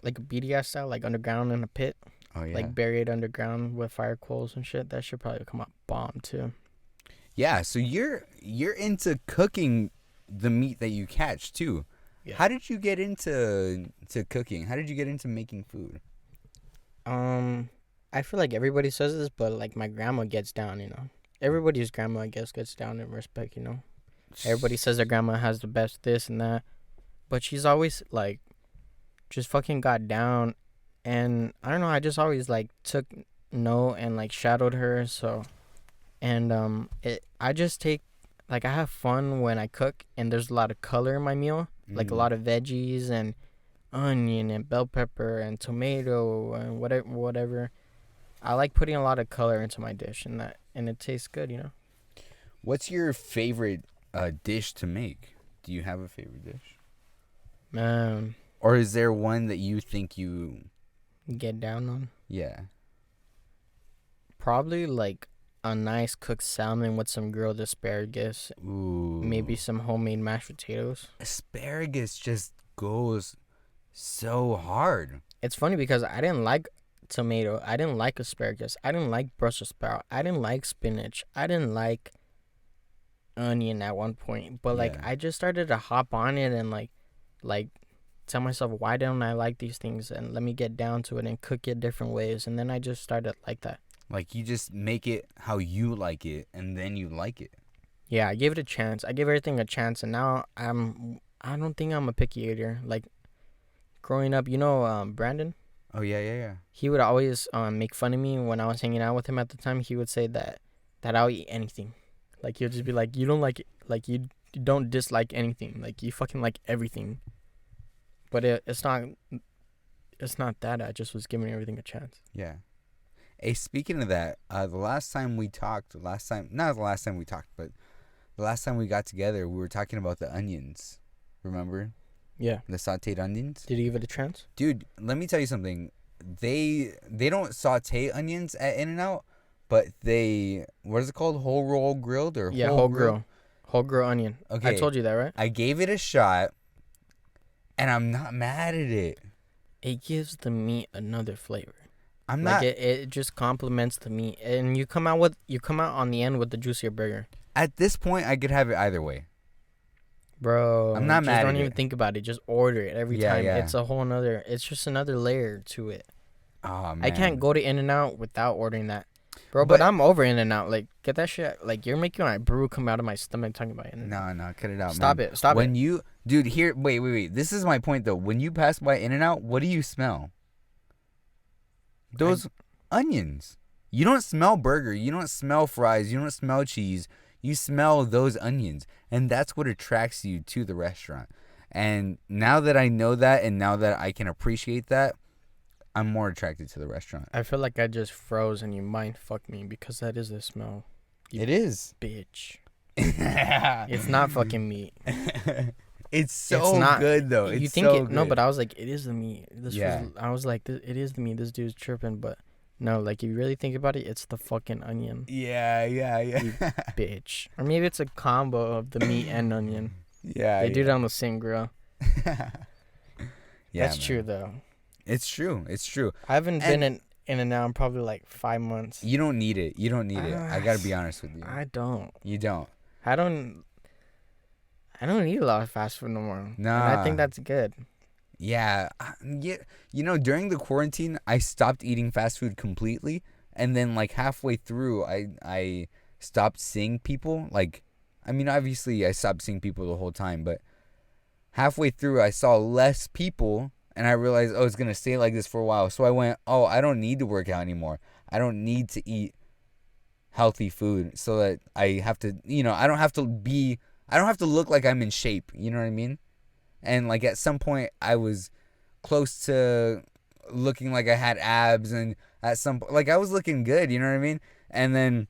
S2: BDS style, like underground in a pit,
S1: Oh yeah.
S2: like buried underground with fire coals and shit. That should probably come out bomb too.
S1: Yeah, so you're into cooking the meat that you catch too.
S2: Yeah.
S1: How did you get into cooking? How did you get into making food?
S2: I feel like everybody says this, but like my grandma gets down. Everybody's grandma, I guess, gets down in respect. Everybody says their grandma has the best this and that, but she's always like just fucking got down, and I don't know, I just always like took note and like shadowed her. So, and I just take, like, I have fun when I cook, and there's a lot of color in my meal, like a lot of veggies and onion and bell pepper and tomato and whatever. I like putting a lot of color into my dish, and it tastes good.
S1: What's your favorite dish to make? Do you have a favorite dish? Or is there one that you think you
S2: Get down on?
S1: Yeah.
S2: Probably like a nice cooked salmon with some grilled asparagus,
S1: Ooh.
S2: maybe some homemade mashed potatoes.
S1: Asparagus just goes so hard.
S2: It's funny because I didn't like tomato, I didn't like asparagus, I didn't like Brussels sprout, I didn't like spinach, I didn't like onion at one point, but like
S1: Yeah.
S2: I just started to hop on it and like tell myself, why don't I like these things, and let me get down to it and cook it different ways, and then I just started like that.
S1: Like you just make it how you like it, and then you like it.
S2: Yeah, I gave it a chance. I gave everything a chance, and now I don't think I'm a picky eater. Like growing up, Brandon.
S1: Oh yeah, yeah, yeah.
S2: He would always make fun of me when I was hanging out with him at the time. He would say that I'll eat anything. Like he'll just be like, you don't like it, like you don't dislike anything. Like you fucking like everything. But it's not that. I just was giving everything a chance.
S1: Yeah. Hey, speaking of that, not the last time we talked, but the last time we got together, we were talking about the onions. Remember?
S2: Yeah.
S1: The sauteed onions?
S2: Did you give it a chance?
S1: Dude, let me tell you something. They don't saute onions at In-N-Out, but they, what is it called? Whole roll grilled or
S2: yeah, whole grill. Whole grill onion.
S1: Okay.
S2: I told you that, right?
S1: I gave it a shot, and I'm not mad at it.
S2: It gives the meat another flavor.
S1: I'm
S2: like
S1: not.
S2: It just complements the meat, and you come out on the end with the juicier burger.
S1: At this point, I could have it either way.
S2: Bro,
S1: I'm not mad at
S2: don't
S1: it.
S2: even think about it. Just order it every
S1: Yeah,
S2: time.
S1: yeah.
S2: It's a whole nother. It's just another layer to it.
S1: Oh man.
S2: I can't go to In-N-Out without ordering that, bro. But I'm over In-N-Out. Like, get that shit. Like, you're making my brew come out of my stomach talking about In-N-Out.
S1: No, cut it out.
S2: Stop
S1: man.
S2: it. Stop
S1: when
S2: it.
S1: you, dude, here, wait. This is my point though. When you pass by In-N-Out, what do you smell? Those onions. You don't smell burger. You don't smell fries. You don't smell cheese. You smell those onions, and that's what attracts you to the restaurant. And now that I know that, and now that I can appreciate that, I'm more attracted to the restaurant.
S2: I feel like I just froze and you mind fucked me because that is the smell.
S1: It is.
S2: Bitch. It's not fucking meat.
S1: It's so
S2: It's not
S1: good though. It's
S2: you think
S1: so
S2: it?
S1: good.
S2: No, but I was like, it is the meat.
S1: Yeah.
S2: I was like, it is the meat. This dude's tripping, but no, like you really think about it, it's the fucking onion.
S1: Yeah.
S2: You bitch. Or maybe it's a combo of the meat and onion.
S1: Yeah.
S2: They do it on the same grill.
S1: Yeah,
S2: That's
S1: man.
S2: true though.
S1: It's true.
S2: I haven't been in and out in probably like 5 months.
S1: You don't need it. I gotta be honest with you.
S2: I don't.
S1: You don't.
S2: I don't eat a lot of fast food no more.
S1: Nah.
S2: And I think that's good.
S1: Yeah. During the quarantine, I stopped eating fast food completely, and then like halfway through, I stopped seeing people. Like, I mean, obviously, I stopped seeing people the whole time, but halfway through, I saw less people, and I realized, oh, it's going to stay like this for a while. So I went, oh, I don't need to work out anymore. I don't need to eat healthy food so that I have to, I don't have to look like I'm in shape. You know what I mean? And like at some point I was close to looking like I had abs, and at some point, like I was looking good, you know what I mean? And then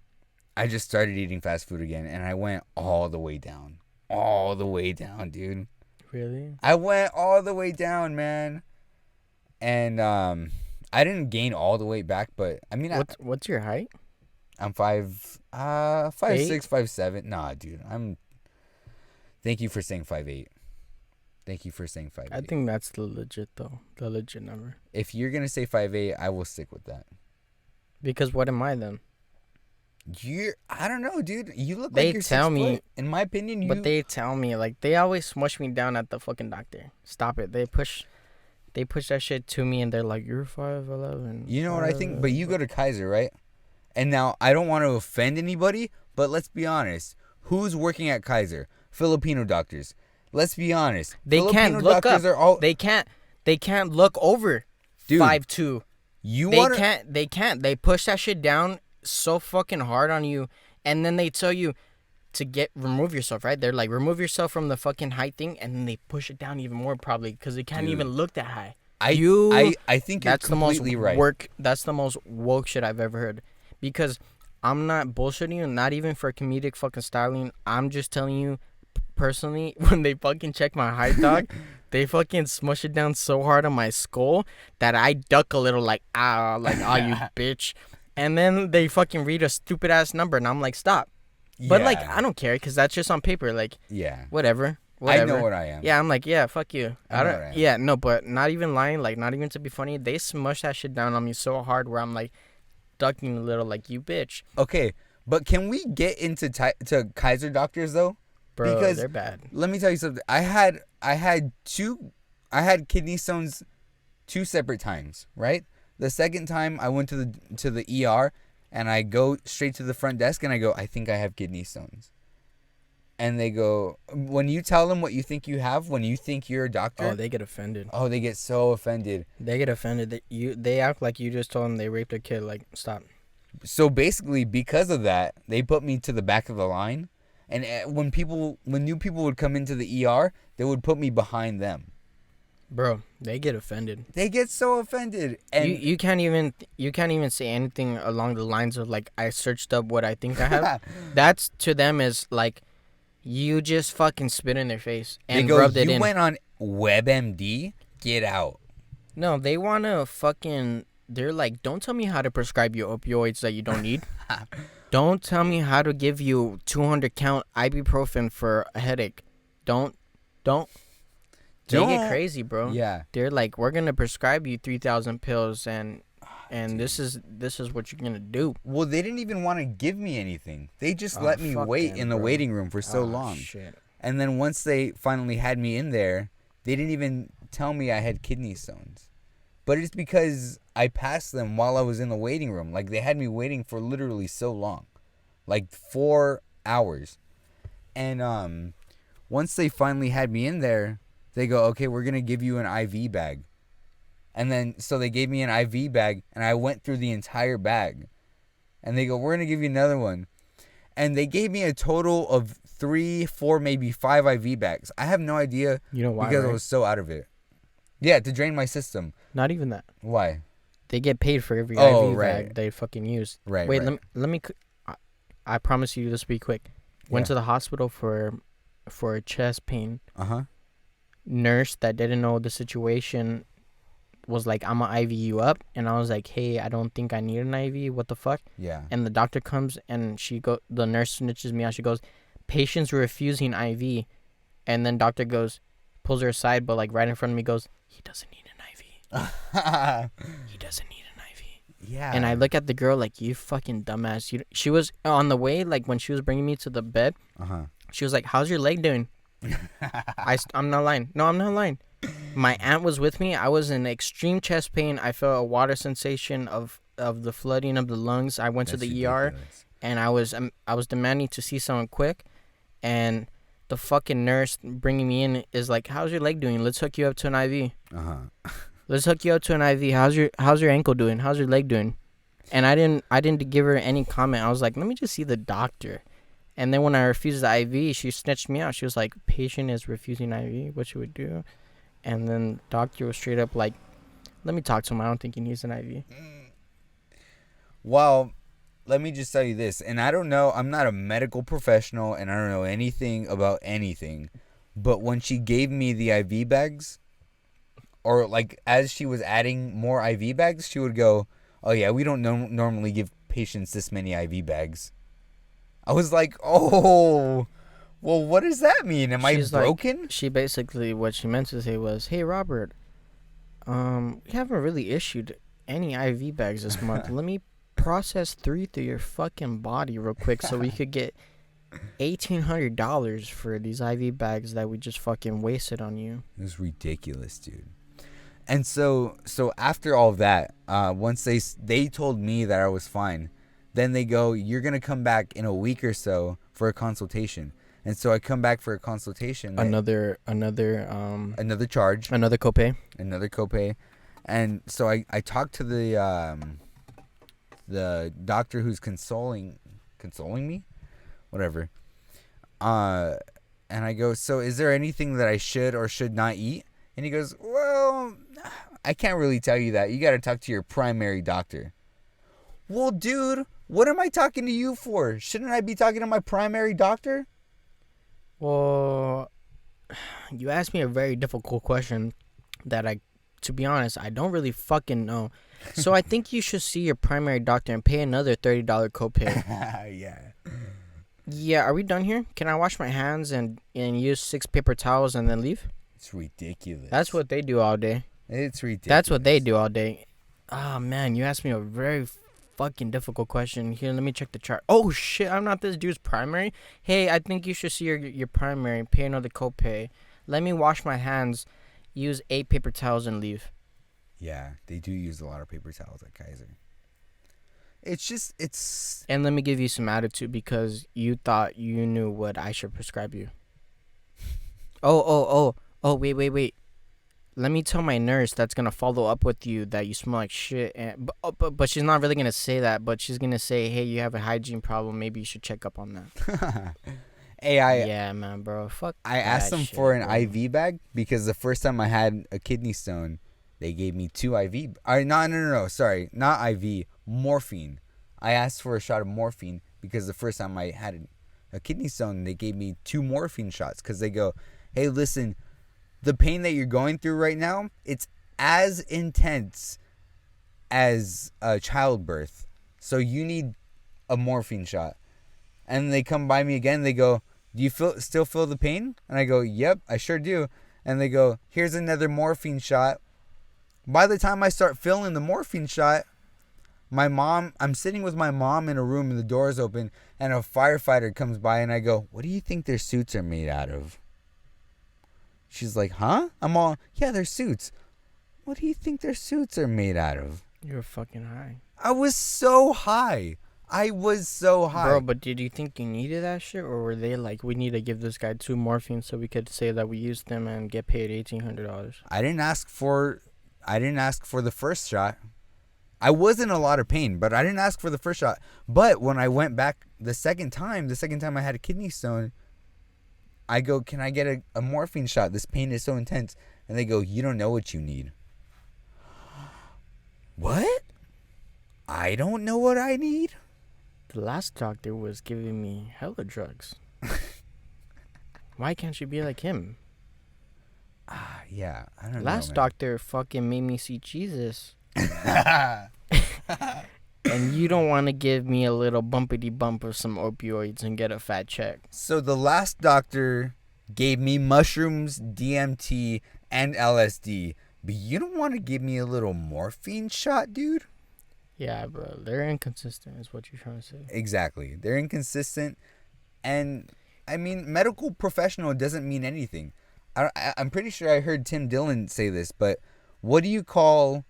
S1: I just started eating fast food again, and I went all the way down. All the way down, dude.
S2: Really?
S1: I went all the way down, man. And I didn't gain all the weight back, but I mean,
S2: what's your height?
S1: I'm 5'6", 5'7". Nah, dude. Thank you for saying 5'8". Thank you for saying 5'8".
S2: I think that's the legit number.
S1: If you're gonna say 5'8", I will stick with that.
S2: Because what am I then?
S1: I don't know, dude. You look
S2: They
S1: like you're
S2: tell
S1: 6
S2: me,
S1: foot. In my opinion,
S2: but they tell me, like, they always smush me down at the fucking doctor. Stop it. They push that shit to me, and they're like, you're 5'11".
S1: You know what I think? But you go to Kaiser, right? And now I don't want to offend anybody, but let's be honest. Who's working at Kaiser? Filipino doctors. Let's be honest.
S2: They
S1: Filipino
S2: can't look
S1: doctors
S2: up.
S1: Are all...
S2: They can't look over 5'2". They can't. They push that shit down so fucking hard on you, and then they tell you to remove yourself, right? They're like, remove yourself from the fucking height thing, and then they push it down even more, probably, because they can't even look that high. I
S1: think you're completely right.
S2: That's the most woke shit I've ever heard. Because I'm not bullshitting you, not even for comedic fucking styling. I'm just telling you, personally, when they fucking check my height, dog, they fucking smush it down so hard on my skull that I duck a little, like, you bitch. And then they fucking read a stupid ass number, and I'm like, stop. Yeah. But like, I don't care, because that's just on paper. Like,
S1: yeah,
S2: whatever.
S1: I know what I am.
S2: Yeah, I'm like, yeah, fuck you. I don't. Yeah, no, but not even lying, like, not even to be funny. They smush that shit down on me so hard where I'm like ducking a little, like, you bitch.
S1: Okay, but can we get into to Kaiser doctors though?
S2: Bro,
S1: because
S2: they're bad.
S1: Let me tell you something. I had kidney stones 2 separate times, right? The second time I went to the ER, and I go straight to the front desk and I go, I think I have kidney stones. And they go, when you tell them what you think you have, when you think you're a doctor,
S2: oh, they get offended.
S1: Oh, they get so offended.
S2: They get offended. They act like you just told them they raped a kid. Like, stop.
S1: So basically, because of that, they put me to the back of the line. And when new people would come into the ER, they would put me behind them.
S2: Bro, they get offended.
S1: They get so offended. And
S2: you can't even say anything along the lines of, like, I searched up what I think I have. That's, to them, is like, you just fucking spit in their face and rubbed it in.
S1: You went on WebMD? Get out.
S2: No, they want to fucking... They're like, don't tell me how to prescribe you opioids that you don't need. Don't tell me how to give you 200 count ibuprofen for a headache. Don't. They get crazy, bro.
S1: Yeah.
S2: They're like, we're going to prescribe you 3,000 pills and this is what you're going to do.
S1: Well, they didn't even want to give me anything. They just let me wait in the waiting room for so long.
S2: Shit.
S1: And then once they finally had me in there, they didn't even tell me I had kidney stones. But it's because I passed them while I was in the waiting room. Like, they had me waiting for literally so long. Like 4 hours. And once they finally had me in there, they go, okay, we're going to give you an IV bag. And then, so they gave me an IV bag, and I went through the entire bag. And they go, we're going to give you another one. And they gave me a total of 3, 4, maybe 5 IV bags. I have no idea.
S2: You know why,
S1: because
S2: right?
S1: I was so out of it. Yeah, to drain my system.
S2: Not even that.
S1: Why?
S2: They get paid for every IV
S1: right.
S2: bag they fucking use.
S1: Right.
S2: Wait,
S1: right.
S2: let me. I promise you this will be quick. Went to the hospital for a chest pain. Nurse that didn't know the situation was like, I'm gonna IV you up, and I was like, hey, I don't think I need an IV. What the fuck?
S1: Yeah.
S2: And the doctor comes and the nurse snitches me out. She goes, patient's refusing IV, and then doctor pulls her aside, but like right in front of me goes, he doesn't need an IV. He doesn't need an IV.
S1: Yeah.
S2: And I look at the girl like, you fucking dumbass. She was on the way, like when she was bringing me to the bed. She was like, how's your leg doing? I'm not lying. No, I'm not lying. My aunt was with me. I was in extreme chest pain. I felt a water sensation of the flooding of the lungs. I went to the ER, and I was demanding to see someone quick, and the fucking nurse bringing me in is like, "How's your leg doing? Let's hook you up to an IV. Let's hook you up to an IV. How's your ankle doing? How's your leg doing?" And I didn't give her any comment. I was like, "Let me just see the doctor." And then when I refused the IV, she snitched me out. She was like, "Patient is refusing IV. What should we do?" And then doctor was straight up like, "Let me talk to him. I don't think he needs an IV."
S1: Well, let me just tell you this, and I don't know, I'm not a medical professional, and I don't know anything about anything, but when she gave me the IV bags, or like as she was adding more IV bags, she would go, "Oh yeah, we don't normally give patients this many IV bags." I was like, "Oh, well, what does that mean? Am I broken?"
S2: Like, she basically, what she meant to say was, "Hey, Robert, we haven't really issued any IV bags this month. Let me process 3 through your fucking body real quick so we could get $1,800 for these IV bags that we just fucking wasted on you."
S1: It was ridiculous, dude. And so after all of that, once they told me that I was fine, then they go, "You're gonna come back in a week or so for a consultation." And so I come back for a consultation.
S2: Another
S1: charge.
S2: Another
S1: copay. And so I talked to the doctor who's consoling me, whatever. And I go, "So is there anything that I should or should not eat?" And he goes, "Well, I can't really tell you that. You got to talk to your primary doctor." Well, dude, what am I talking to you for? Shouldn't I be talking to my primary doctor?
S2: Well, you asked me a very difficult question that to be honest, I don't really fucking know. So I think you should see your primary doctor and pay another $30 copay.
S1: Yeah.
S2: Yeah, are we done here? Can I wash my hands and use 6 paper towels and then leave?
S1: It's ridiculous.
S2: That's what they do all day.
S1: It's ridiculous.
S2: That's what they do all day. Oh, man, you asked me a very fucking difficult question. Here, let me check the chart. Oh, shit, I'm not this dude's primary. Hey, I think you should see your primary, pay another copay. Let me wash my hands, use 8 paper towels, and leave.
S1: Yeah, they do use a lot of paper towels at Kaiser. It's...
S2: And let me give you some attitude because you thought you knew what I should prescribe you. Oh, wait. Let me tell my nurse that's going to follow up with you that you smell like shit. But she's not really going to say that. But she's going to say, "Hey, you have a hygiene problem. Maybe you should check up on that." Yeah, man, bro. Fuck
S1: I asked them for an IV bag because the first time I had a kidney stone, they gave me 2 IV. No. Sorry, not IV. Morphine. I asked for a shot of morphine because the first time I had a kidney stone, they gave me 2 morphine shots because they go, "Hey, listen, the pain that you're going through right now, it's as intense as childbirth. So you need a morphine shot." And they come by me again. They go, "Do you still feel the pain?" And I go, "Yep, I sure do." And they go, "Here's another morphine shot." By the time I start feeling the morphine shot, I'm sitting with my mom in a room and the door is open and a firefighter comes by and I go, "What do you think their suits are made out of?" She's like, "Huh?" I'm all, "Yeah, they're suits." "What do you think their suits are made out of?"
S2: You're fucking high.
S1: I was so high.
S2: Bro, but did you think you needed that shit? Or were they like, "We need to give this guy 2 morphine so we could say that we used them and get paid $1,800?
S1: I didn't ask for the first shot. I was in a lot of pain, but I didn't ask for the first shot. But when I went back the second time I had a kidney stone, I go, "Can I get a morphine shot? This pain is so intense." And they go, "You don't know what you need." What? I don't know what I need?
S2: The last doctor was giving me hella drugs. Why can't you be like him?
S1: Yeah, I don't know.
S2: Last doctor fucking made me see Jesus. And you don't want to give me a little bumpity bump of some opioids and get a fat check.
S1: So the last doctor gave me mushrooms, DMT, and LSD. But you don't want to give me a little morphine shot, dude?
S2: Yeah, bro. They're inconsistent is what you're trying to say.
S1: Exactly. They're inconsistent. And, I mean, medical professional doesn't mean anything. I'm pretty sure I heard Tim Dillon say this, but what do you call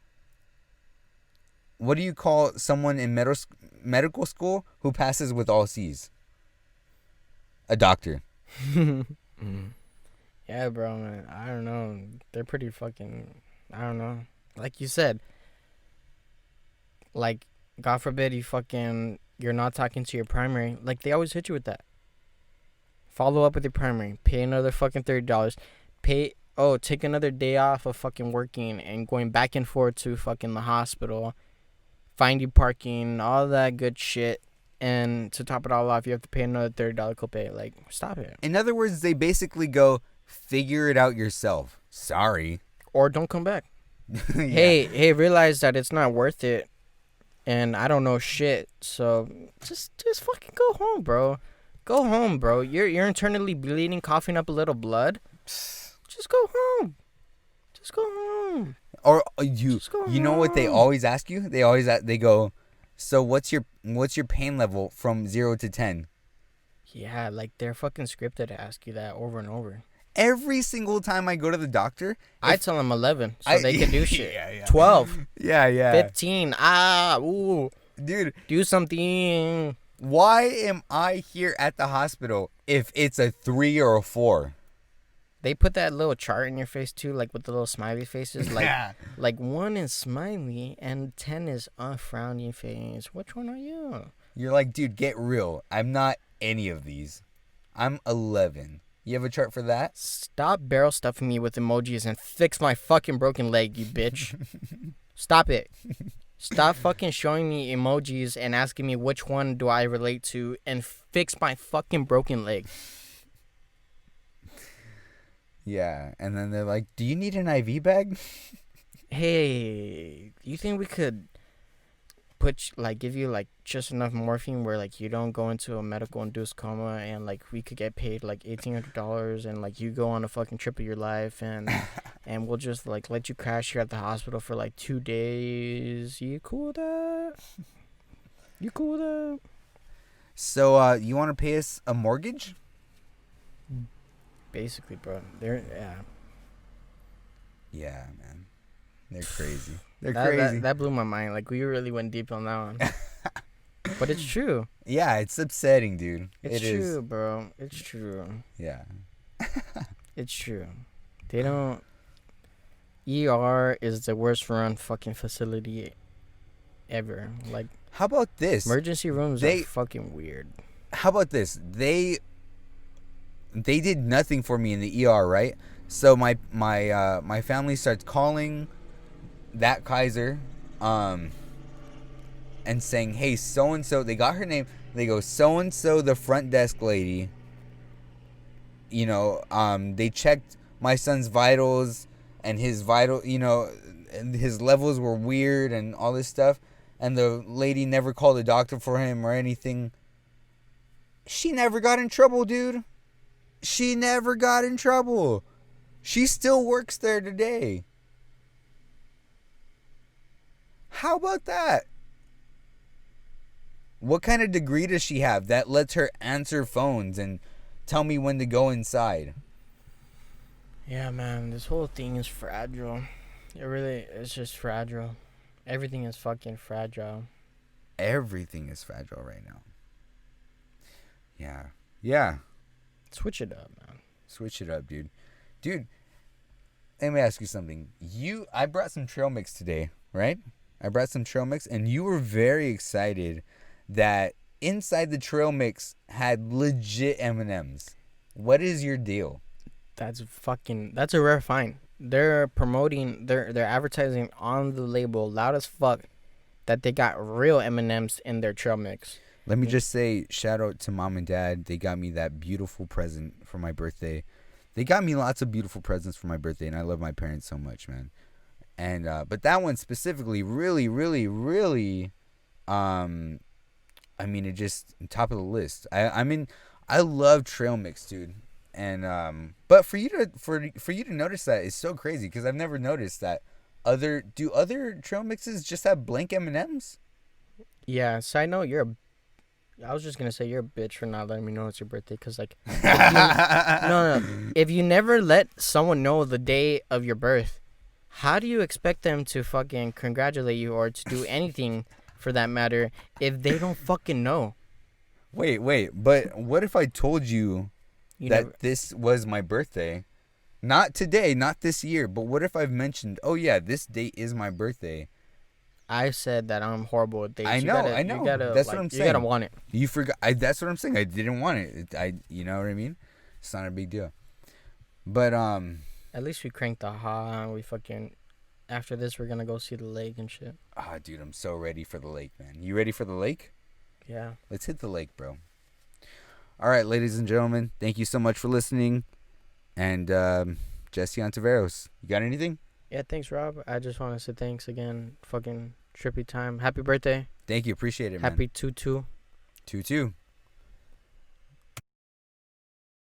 S1: someone in medical school who passes with all C's? A doctor.
S2: Mm. Yeah, bro, man. I don't know. They're pretty fucking. I don't know. Like you said, like, God forbid you're not talking to your primary. Like, they always hit you with that. Follow up with your primary. Pay another fucking $30. Take another day off of fucking working and going back and forth to fucking the hospital. Find you parking, all that good shit. And to top it all off, you have to pay another $30 copay. Like, stop it.
S1: In other words, they basically go, figure it out yourself. Sorry.
S2: Or don't come back.
S1: Yeah.
S2: Hey, realize that it's not worth it. And I don't know shit. So just fucking go home, bro. Go home, bro. You're internally bleeding, coughing up a little blood. Just go home. Just go home.
S1: Or you know what they always ask you? They go, so what's your pain level from 0 to 10?
S2: Yeah, like they're fucking scripted to ask you that over and over.
S1: Every single time I go to the doctor,
S2: I tell them 11 so they can do shit.
S1: Yeah.
S2: 12.
S1: Yeah.
S2: 15.
S1: Dude,
S2: do something.
S1: why am I here at the hospital if it's a 3 or a 4?
S2: They put that little chart in your face too, like with the little smiley faces. Like,
S1: Yeah.
S2: like 1 is smiley and 10 is a frowny face. Which one are you?
S1: You're like, dude, get real. I'm not any of these. I'm 11. You have a chart for that?
S2: Stop barrel stuffing me with emojis and fix my fucking broken leg, you bitch. Stop it. Stop fucking showing me emojis and asking me which one do I relate to and fix my fucking broken leg.
S1: Yeah. And then they're like, do you need an IV bag?
S2: Hey, you think we could give you like just enough morphine where like you don't go into a medical induced coma and like we could get paid like $1,800 and like you go on a fucking trip of your life and we'll just like let you crash here at the hospital for like 2 days. You cool with that? You cool with that?
S1: So, you want to pay us a mortgage?
S2: Basically, bro.
S1: Yeah, man. They're crazy. They're
S2: That,
S1: crazy.
S2: that blew my mind. Like, we really went deep on that one. But it's true.
S1: Yeah, it's upsetting, dude.
S2: It's true, bro. It's true.
S1: Yeah.
S2: It's true. They don't... ER is the worst run fucking facility ever. Like,
S1: How about this?
S2: emergency rooms are fucking weird.
S1: How about this? They did nothing for me in the ER, right? So my family starts calling that Kaiser, and saying, hey, so and so. They got her name. They go, so and so, the front desk lady. You know, they checked my son's vitals, and his and his levels were weird and all this stuff. And the lady never called a doctor for him or anything. She never got in trouble, dude. She never got in trouble. She still works there today. How about that? What kind of degree does she have that lets her answer phones and tell me when to go inside?
S2: Yeah, man. This whole thing is fragile. It's just fragile. Everything is fucking fragile.
S1: Everything is fragile right now. Yeah.
S2: Switch it up, man.
S1: Switch it up, dude. Dude, let me ask you something. I brought some trail mix today, right? I brought some trail mix, and you were very excited that inside the trail mix had legit M&Ms. What is your deal?
S2: That's a rare find. They're promoting, they're advertising on the label loud as fuck that they got real M&Ms in their trail mix.
S1: Let me just say, shout out to mom and dad. They got me that beautiful present for my birthday. They got me lots of beautiful presents for my birthday, and I love my parents so much, man. And but that one specifically, really, really, really, I mean, it just top of the list. I love trail mix, dude. And but for you to notice that is so crazy, because I've never noticed that. Do other trail mixes just have blank M&Ms?
S2: Yeah. Side note, I was just gonna say you're a bitch for not letting me know it's your birthday, because like, if you never let someone know the day of your birth, how do you expect them to fucking congratulate you or to do anything for that matter if they don't fucking know?
S1: Wait, but what if I told you
S2: You
S1: that
S2: never.
S1: this was my birthday. Not today, not this year, but what if I've mentioned, oh yeah, this date is my birthday?
S2: I said that I'm horrible with dates.
S1: I
S2: You
S1: know,
S2: gotta,
S1: I
S2: you
S1: know.
S2: gotta,
S1: That's what
S2: like,
S1: I'm
S2: you gotta
S1: saying.
S2: want it.
S1: You forgot. That's what I'm saying. I didn't want it. You know what I mean? It's not a big deal. But
S2: At least we cranked the high. We fucking. After this, we're gonna go see the lake and shit.
S1: dude, I'm so ready for the lake, man. You ready for the lake?
S2: Yeah.
S1: Let's hit the lake, bro. All right, ladies and gentlemen, thank you so much for listening. And Jesse Ontiveros, you got anything?
S2: Yeah. Thanks, Rob. I just want to say thanks again. Fucking trippy time. Happy birthday.
S1: Thank you. Appreciate it, man.
S2: Happy 2-2.
S1: 2-2.